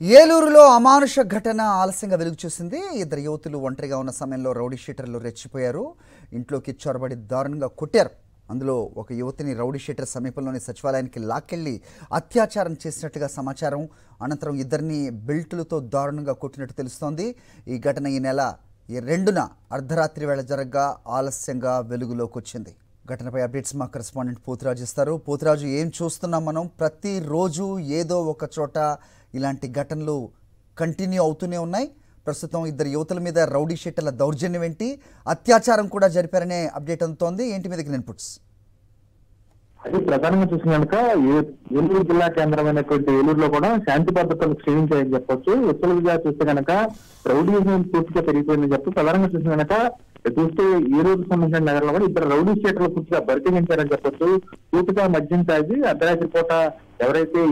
ఏలూరులో అమానుష ఘటన ఆలస్యంగా వెలుగు చూసింది. ఇద్దరు యువతులు ఒంటరిగా ఉన్న సమయంలో రౌడీ షీటర్లు రెచ్చిపోయారు. ఇంట్లోకి చొరబడి దారుణంగా కొట్టారు. అందులో ఒక యువతిని రౌడీ షీటర్ సమీపంలోని సచివాలయానికి లాక్కెళ్లి అత్యాచారం చేసినట్టుగా సమాచారం. అనంతరం ఇద్దరిని బెల్టులతో దారుణంగా కొట్టినట్టు తెలుస్తోంది. ఈ ఘటన ఈ నెల 2న అర్ధరాత్రి వేళ జరగ్గా ఆలస్యంగా వెలుగులోకి వచ్చింది. ఘటనపై అప్డేట్స్ మా కరెస్పాండెంట్ పోతురాజు ఇస్తారు. పోతురాజు, ఏం చూస్తున్నాం మనం? ప్రతిరోజు ఏదో ఒక చోట ఇలాంటి ఘటనలు కంటిన్యూ అవుతూనే ఉన్నాయి. ప్రస్తుతం ఇద్దరు యువతుల మీద రౌడీ షీటర్ల దౌర్జన్యం ఏంటి, అత్యాచారం కూడా జరిపారనే అప్డేట్ అందుతోంది. ఏంటి మీదకి ఇన్పుట్స్? అది ప్రధానంగా చూసిన కనుక ఏలూరు జిల్లా కేంద్రమైనటువంటి ఏలూరులో కూడా శాంతి భద్రతలు క్షీణించాయని చెప్పొచ్చు. ఉత్తరాలుగా చూస్తే కనుక రౌడీజం పూర్తిగా పెరిగిపోయిందని చెప్పి ప్రధానంగా చూసిన కనుక చూస్తే ఏలూరుకు సంబంధించిన నగరంలో కూడా ఇద్దరు రౌడీ షీటర్లు పూర్తిగా బరితెగించారని చెప్పొచ్చు. పూర్తిగా మద్యం తాగి అర్ధరాత్రి పూట ఎవరైతే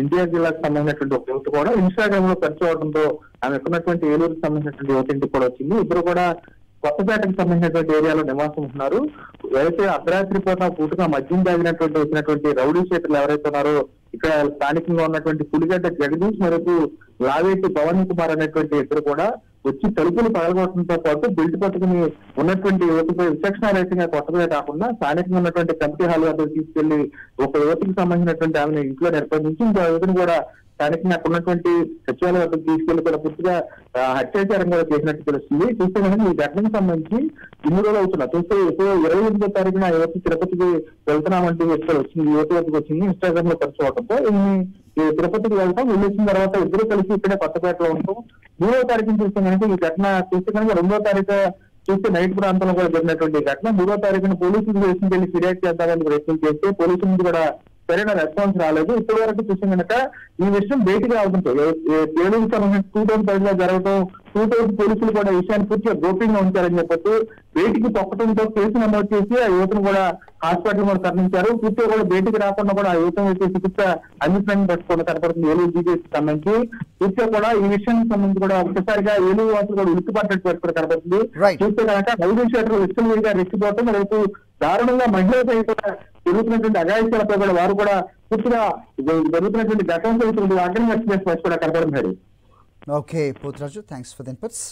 ఎన్టీఆర్ జిల్లాకు సంబంధించినటువంటి ఒక యువత కూడా ఇన్స్టాగ్రామ్ లో ఖర్చు అవడంతో ఆమె ఎక్కడున్నటువంటి ఏలూరుకు సంబంధించినటువంటి యువత ఇంటికి కూడా వచ్చింది. ఇద్దరు కూడా కొత్తపేటకు సంబంధించినటువంటి ఏరియాలో నివాసం ఉంటున్నారు. ఎవరైతే అర్ధరాత్రి పూటగా మద్యం తాగినటువంటి వచ్చినటువంటి రౌడీ షీటర్లు ఎవరైతే ఉన్నారో ఇక్కడ స్థానికంగా ఉన్నటువంటి పులిగడ్డ జగదీష్ మరియు లావేటి పవన్ కుమార్ అనేటువంటి ఇద్దరు కూడా వచ్చి తలుపులు పగలగొట్టడంతో పాటు బెల్ట్ పట్టుకుని ఉన్నటువంటి యువతపై విచక్షణారహితంగా కొత్తగా కాకుండా స్థానికంగా ఉన్నటువంటి కమిటీ హాల్ వద్దకు తీసుకెళ్లి ఒక యువతికి సంబంధించినటువంటి ఆమెను ఇంట్లో నిర్బంధించి ఇంకో యువతిని కూడా స్థానికంగా అక్కడ ఉన్నటువంటి సచివాలయ వద్దకు తీసుకెళ్లి కూడా పూర్తిగా అత్యాచారం కూడా చేసినట్టు తెలుస్తుంది. చూస్తే కనుక ఈ ఘటనకు సంబంధించి 2 రోజులు అవుతున్నా చూస్తే ఇప్పుడు 28వ తారీఖున యువతి తిరుపతికి వెళ్తున్నామంటూ వ్యక్తులు వచ్చింది, యువతి వద్దకు వచ్చింది. ఇన్స్టాగ్రామ్ లో ఖర్చు అవడంతో తిరుపతికి వెళ్తాం, వెళ్ళొచ్చిన తర్వాత ఇద్దరు కలిసి ఇక్కడే కొత్తపేటలో ఉంటాం. 3వ తారీఖున చూస్తే కనుక ఈ ఘటన చూస్తే కనుక 2వ తారీఖు చూస్తే నైట్ ప్రాంతంలో కూడా జరిగినటువంటి ఘటన. 3వ తారీఖున పోలీసులు స్టేషన్కి వెళ్ళి ఫిర్యాదు చేద్దామని ప్రయత్నం చేస్తే పోలీసుల నుంచి కూడా సరైన రెస్పాన్స్ రాలేదు. ఇప్పటి వరకు చూసిన కనుక ఈ విషయం బయటికి రావడంతో ఏలూరు సంబంధించిన 2010లో జరగడం 2000 పోలీసులు కూడా ఈ విషయాన్ని పూర్తిగా గోప్యంగా ఉంచారని చెప్పొచ్చు. బయటికి తొక్కడంతో కేసు నమోదు చేసి ఆ యువతను కూడా హాస్పిటల్ కూడా తరలించారు. పూర్తిగా కూడా బయటికి రాకుండా కూడా ఆ యువతను వచ్చే చికిత్స అందించడానికి పట్టుకోవడం కనపడుతుంది ఏలూరు జీపీఎస్ సంబంధించి. పూర్తిగా కూడా ఈ విషయానికి సంబంధించి కూడా ఒకసారిగా ఏలూరు వాసులు కూడా ఉలిక్కిపడ్డట్టు కూడా కనపడుతుంది. చూస్తే కనుక రౌడీ షీటర్లు విచ్చలవిడిగా రెచ్చిపోవడం రేపు దారుణంగా మహిళలపై కూడా జరుగుతున్నటువంటి అఘాయిత్యాలపై కూడా వారు కూడా పూర్తిగా జరుగుతున్నటువంటి ఘటనలు అగ్ని కూడా కనపడుతున్నారు. Okay Poturaju, thanks for the inputs.